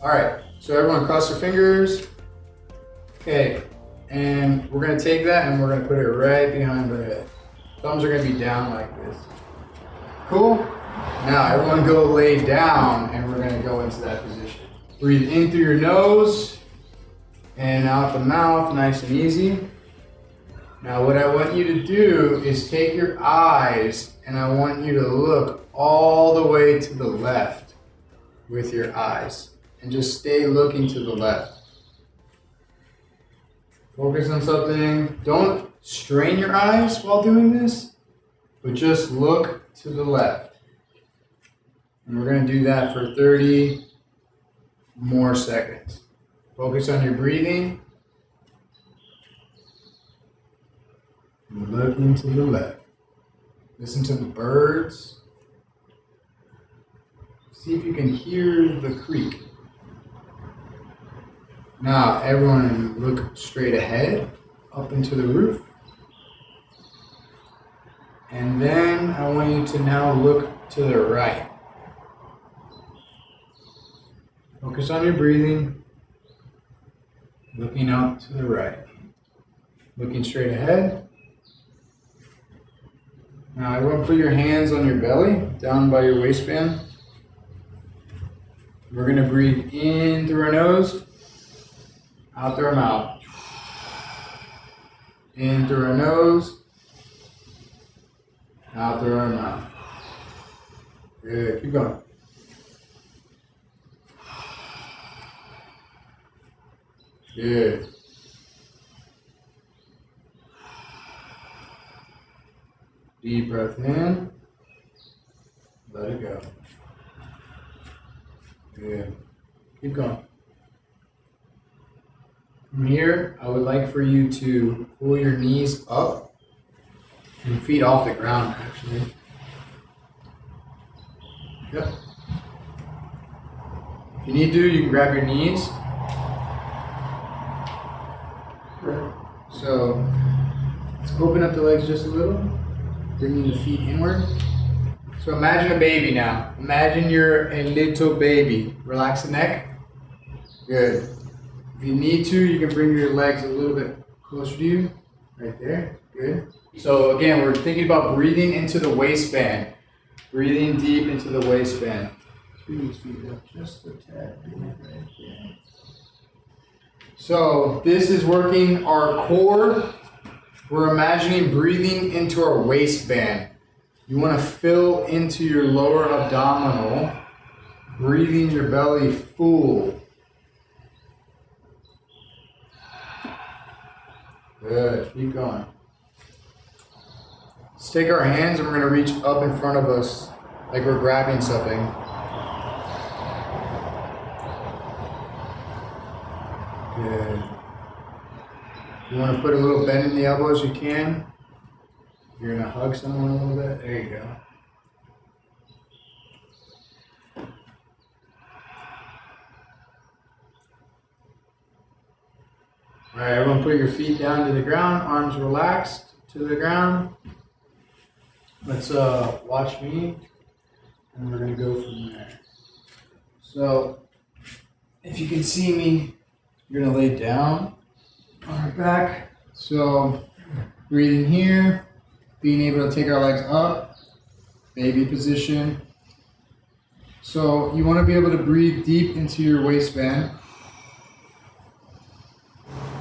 All right, so everyone cross their fingers. Okay, and we're gonna take that and we're gonna put it right behind our head. Thumbs are gonna be down like this. Cool? Now everyone go lay down and we're gonna go into that position. Breathe in through your nose and out the mouth, nice and easy. Now what I want you to do is take your eyes and I want you to look all the way to the left with your eyes and just stay looking to the left. Focus on something. Don't strain your eyes while doing this, but just look to the left. And we're going to do that for 30 more seconds. Focus on your breathing. And looking to the left. Listen to the birds. See if you can hear the creek. Now, everyone look straight ahead, up into the roof. And then I want you to now look to the right. Focus on your breathing. Looking out to the right. Looking straight ahead. Now, everyone put your hands on your belly, down by your waistband. We're going to breathe in through our nose. Out through our mouth. In through our nose. Out through our mouth. Good. Keep going. Good. Deep breath in. Let it go. Good. Keep going. From here, I would like for you to pull your knees up and feet off the ground, actually. Yep. If you need to, you can grab your knees. So, let's open up the legs just a little, bringing the feet inward. So imagine a baby now. Imagine you're a little baby. Relax the neck. Good. If you need to, you can bring your legs a little bit closer to you. Right there. Good. So again, we're thinking about breathing into the waistband. Breathing deep into the waistband. Squeeze feet up just a tad. Right there. So this is working our core. We're imagining breathing into our waistband. You want to fill into your lower abdominal, breathing your belly full. Good, keep going. Let's take our hands and we're going to reach up in front of us like we're grabbing something. Good. If you want to put a little bend in the elbows, you can. You're going to hug someone a little bit. There you go. All right, everyone put your feet down to the ground, arms relaxed to the ground. Let's watch me, and we're going to go from there. So, if you can see me, you're going to lay down on our back. So, breathing here, being able to take our legs up, baby position. So, you want to be able to breathe deep into your waistband.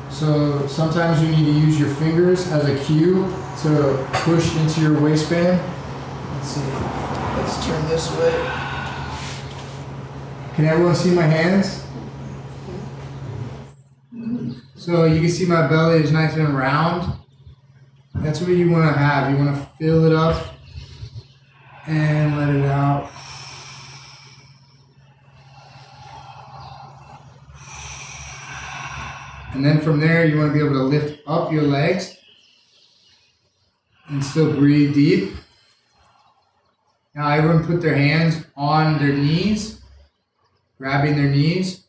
So sometimes you need to use your fingers as a cue to push into your waistband. Let's see. Let's turn this way. Can everyone see my hands? So you can see my belly is nice and round. That's what you want to have. You want to fill it up and let it out. And then from there, you want to be able to lift up your legs and still breathe deep. Now everyone put their hands on their knees, grabbing their knees.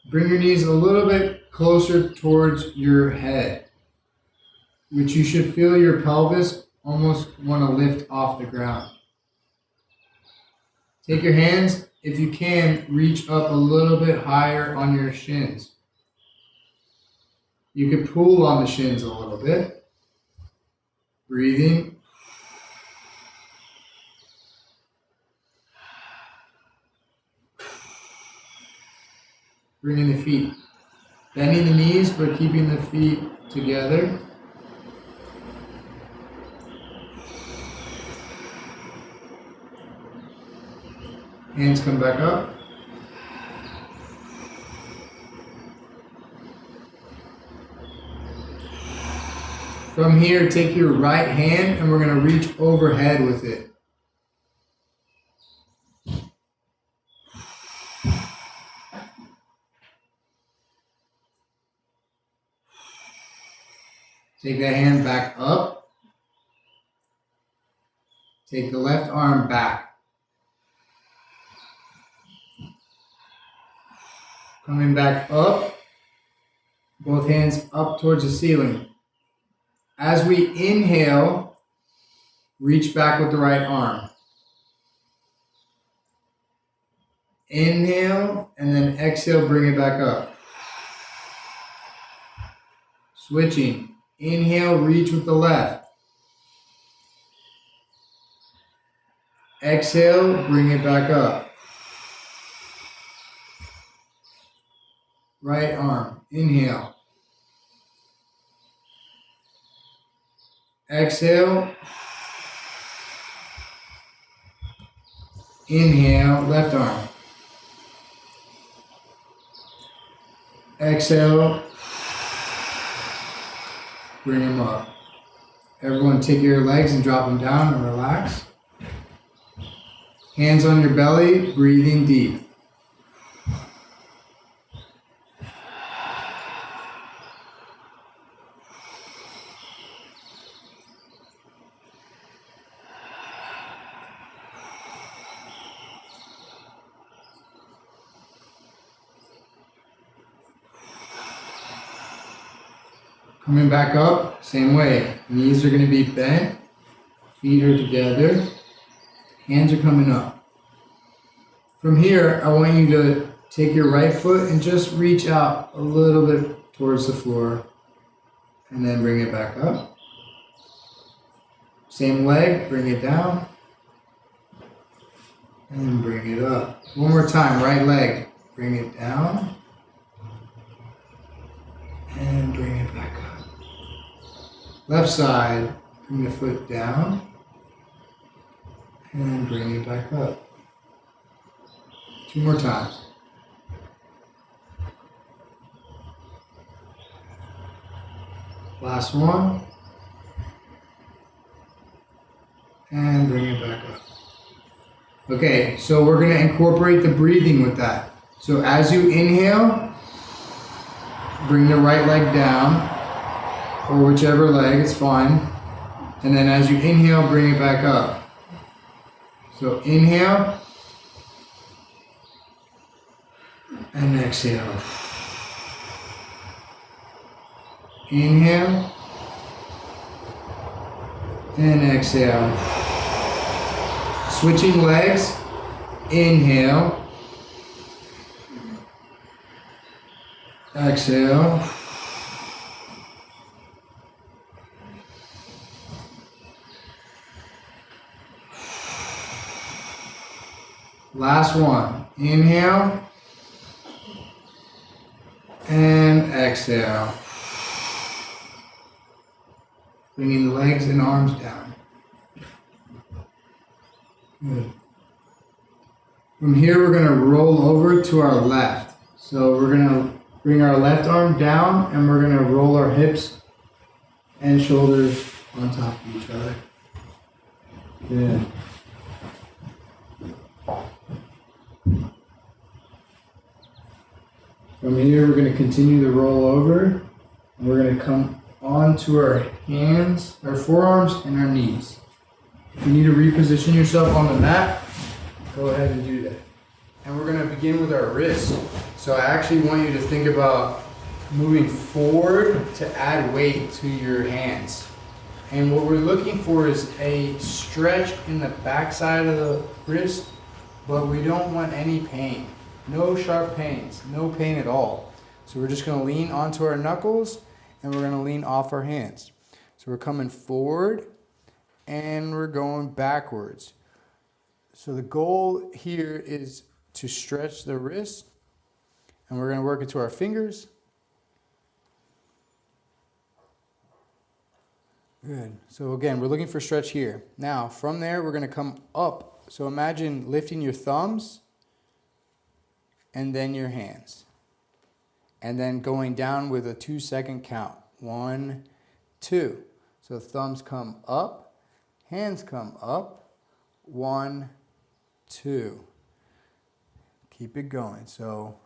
Bring your knees a little bit closer towards your head, which you should feel your pelvis almost want to lift off the ground. Take your hands if you can, reach up a little bit higher on your shins. You could pull on the shins a little bit. Breathing. Bringing the feet. Bending the knees, but keeping the feet together. Hands come back up. From here, take your right hand and we're going to reach overhead with it. Take that hand back up. Take the left arm back. Coming back up. Both hands up towards the ceiling. As we inhale, reach back with the right arm. Inhale, and then exhale, bring it back up. Switching. Inhale, reach with the left. Exhale, bring it back up. Right arm, inhale. Exhale. Inhale, left arm. Exhale. Bring them up. Everyone take your legs and drop them down and relax. Hands on your belly, breathing deep. Coming back up, same way. Knees are going to be bent, feet are together, hands are coming up. From here, I want you to take your right foot and just reach out a little bit towards the floor and then bring it back up. Same leg, bring it down and bring it up. One more time, right leg, bring it down and bring it back up. Left side, bring the foot down and bring it back up. 2 more times. Last one. And bring it back up. Okay, so we're going to incorporate the breathing with that. So as you inhale, bring the right leg down. Or whichever leg, it's fine. And then as you inhale, bring it back up. So inhale. And exhale. Inhale. And exhale. Switching legs. Inhale. Exhale. Last one. Inhale. And exhale. Bringing the legs and arms down. Good. From here, we're going to roll over to our left. So we're going to bring our left arm down and we're going to roll our hips and shoulders on top of each other. Good. From here, we're going to continue to roll over. And we're going to come onto our hands, our forearms, and our knees. If you need to reposition yourself on the mat, go ahead and do that. And we're going to begin with our wrists. So I actually want you to think about moving forward to add weight to your hands. And what we're looking for is a stretch in the back side of the wrist but we don't want any pain. No sharp pains, no pain at all. So we're just gonna lean onto our knuckles and we're gonna lean off our hands. So we're coming forward and we're going backwards. So the goal here is to stretch the wrist, and we're gonna work it to our fingers. Good. So again, we're looking for stretch here. Now, from there, we're gonna come up. So imagine lifting your thumbs and then your hands. And then going down with a 2-second count. 1, 2. So thumbs come up, hands come up. 1, 2. Keep it going. So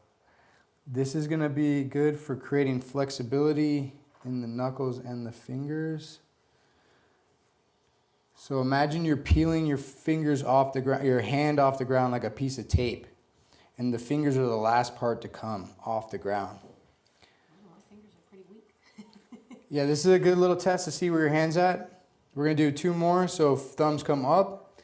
this is going to be good for creating flexibility in the knuckles and the fingers. So imagine you're peeling your fingers off the ground, your hand off the ground like a piece of tape. And the fingers are the last part to come off the ground. My fingers are pretty weak. Yeah, this is a good little test to see where your hand's at. We're going to do 2 more. So thumbs come up,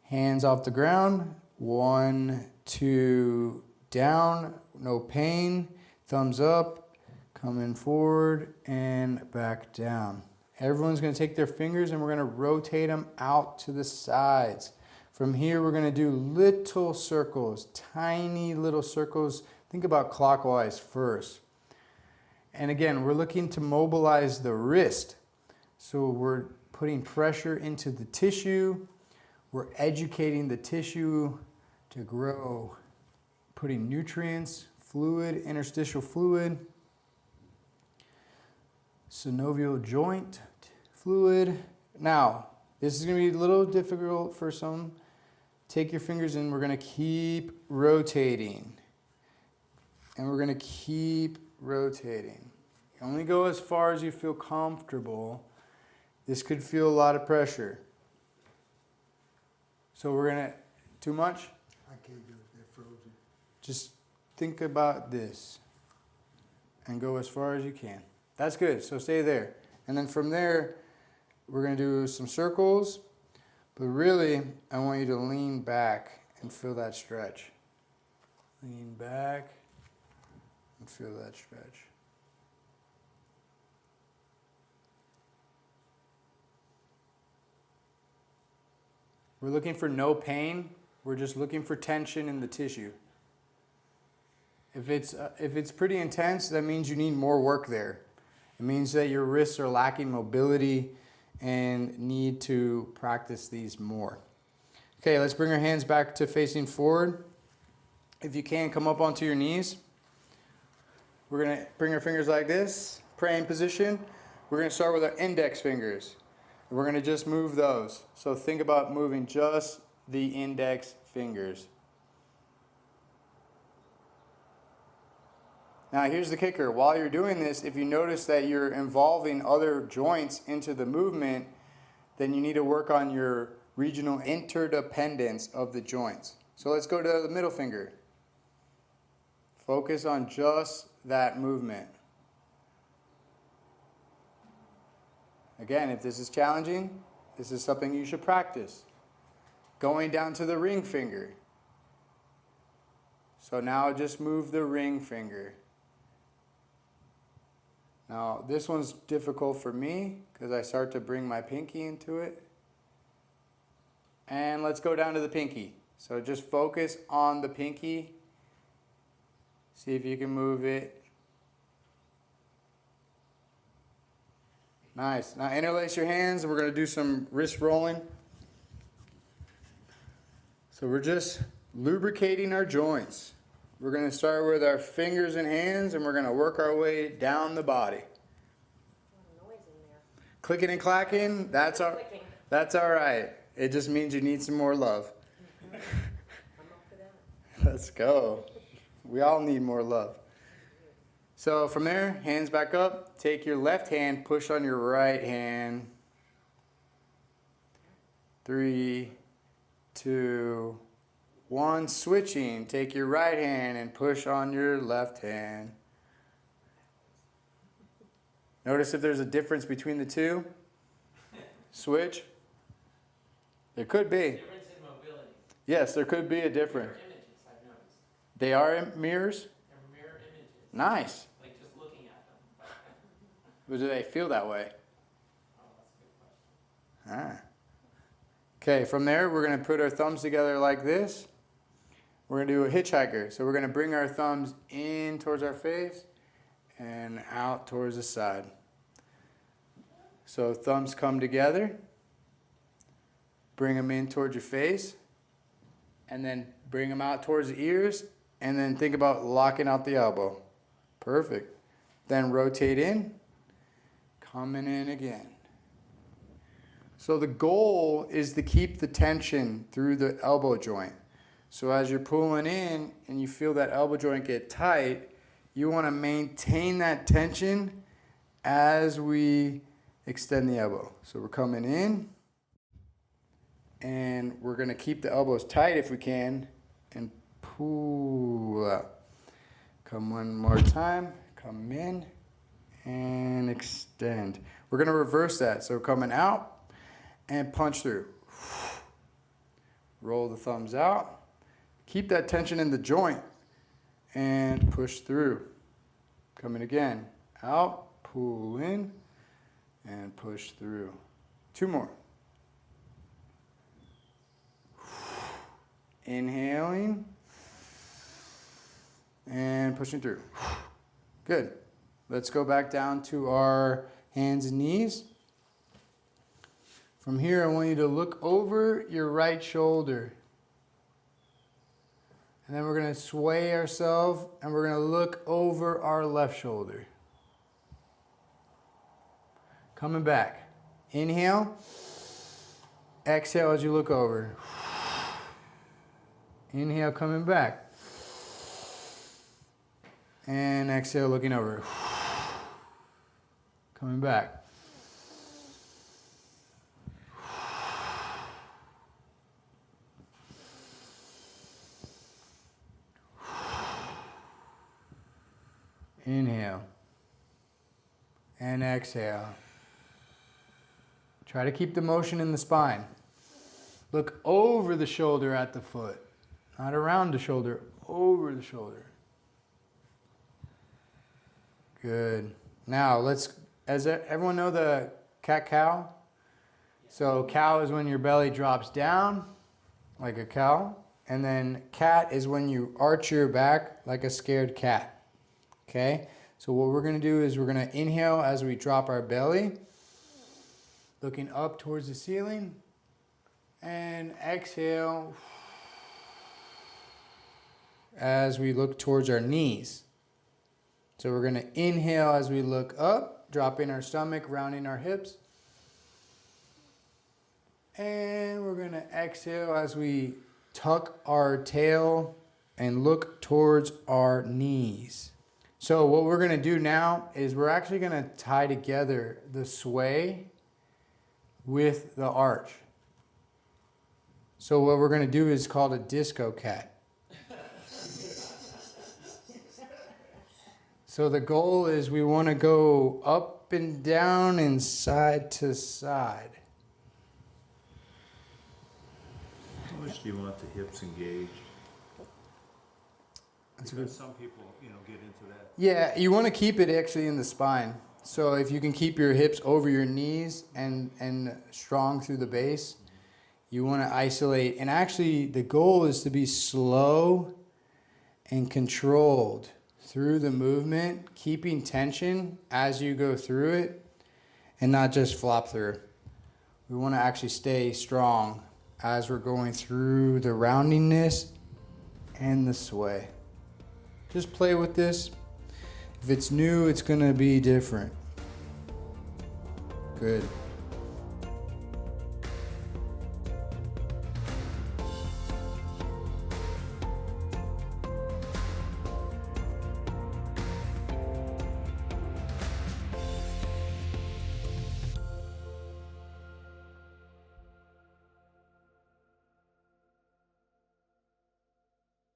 hands off the ground. 1, 2, down, no pain. Thumbs up, coming forward and back down. Everyone's going to take their fingers and we're going to rotate them out to the sides. From here, we're going to do little circles, tiny little circles. Think about clockwise first. And again, we're looking to mobilize the wrist. So we're putting pressure into the tissue. We're educating the tissue to grow, putting nutrients, fluid, interstitial fluid, synovial joint fluid. Now, this is going to be a little difficult for some. Take your fingers and we're going to keep rotating. And we're going to keep rotating. You only go as far as you feel comfortable. This could feel a lot of pressure. So we're going to, too much? I can't do it, they're frozen. Just think about this and go as far as you can. That's good, so stay there. And then from there, we're going to do some circles. But really, I want you to lean back and feel that stretch. Lean back and feel that stretch. We're looking for no pain. We're just looking for tension in the tissue. If it's pretty intense, that means you need more work there. It means that your wrists are lacking mobility and need to practice these more. Okay, let's bring our hands back to facing forward. If you can, come up onto your knees. We're going to bring our fingers like this, praying position. We're going to start with our index fingers. We're going to just move those. So think about moving just the index fingers. Now here's the kicker. While you're doing this, if you notice that you're involving other joints into the movement, then you need to work on your regional interdependence of the joints. So let's go to the middle finger. Focus on just that movement. Again, if this is challenging, this is something you should practice. Going down to the ring finger. So now just move the ring finger. Now, this one's difficult for me because I start to bring my pinky into it. And let's go down to the pinky. So just focus on the pinky. See if you can move it. Nice. Now interlace your hands and we're going to do some wrist rolling. So we're just lubricating our joints. We're going to start with our fingers and hands, and we're going to work our way down the body. A lot of noise in there. Clicking and clacking, that's all right. It just means you need some more love. I'm up for that. Let's go. We all need more love. So from there, hands back up. Take your left hand, push on your right hand. 3, 2, 1, switching. Take your right hand and push on your left hand. Notice if there's a difference between the two. Switch. There could be. Difference in mobility. Yes, there could be a difference. Mirror images, I've noticed. They are mirrors? They're mirror images. Nice. Like just looking at them. But do they feel that way? Oh, that's a good question. Ah. Okay, from there, we're going to put our thumbs together like this. We're going to do a hitchhiker. So we're going to bring our thumbs in towards our face and out towards the side. So thumbs come together. Bring them in towards your face. And then bring them out towards the ears. And then think about locking out the elbow. Perfect. Then rotate in. Coming in again. So the goal is to keep the tension through the elbow joint. So as you're pulling in and you feel that elbow joint get tight, you want to maintain that tension as we extend the elbow. So we're coming in and we're going to keep the elbows tight if we can and pull out. Come one more time, come in and extend. We're going to reverse that. So coming out and punch through. Roll the thumbs out. Keep that tension in the joint and push through. Coming again. Out, pull in, and push through. Two more. Inhaling and pushing through. Good. Let's go back down to our hands and knees. From here, I want you to look over your right shoulder. And then we're going to sway ourselves and we're going to look over our left shoulder. Coming back. Inhale. Exhale as you look over. Inhale, coming back. And exhale, looking over. Coming back. Inhale and exhale. Try to keep the motion in the spine. Look over the shoulder at the foot, not around the shoulder, over the shoulder. Good. Now let's, everyone know the cat-cow? So cow is when your belly drops down like a cow, and then cat is when you arch your back like a scared cat. Okay, so what we're going to do is we're going to inhale as we drop our belly, looking up towards the ceiling, and exhale as we look towards our knees. So we're going to inhale as we look up, dropping our stomach, rounding our hips, and we're going to exhale as we tuck our tail and look towards our knees. So what we're going to do now is we're actually going to tie together the sway with the arch. So what we're going to do is called a disco cat. So the goal is we want to go up and down and side to side. How much do you want the hips engaged? Because some people, get into that. Yeah, you want to keep it actually in the spine. So if you can keep your hips over your knees and strong through the base, you want to isolate. And actually the goal is to be slow and controlled through the movement, keeping tension as you go through it and not just flop through. We want to actually stay strong as we're going through the roundiness and the sway. Just play with this. If it's new, it's going to be different. Good.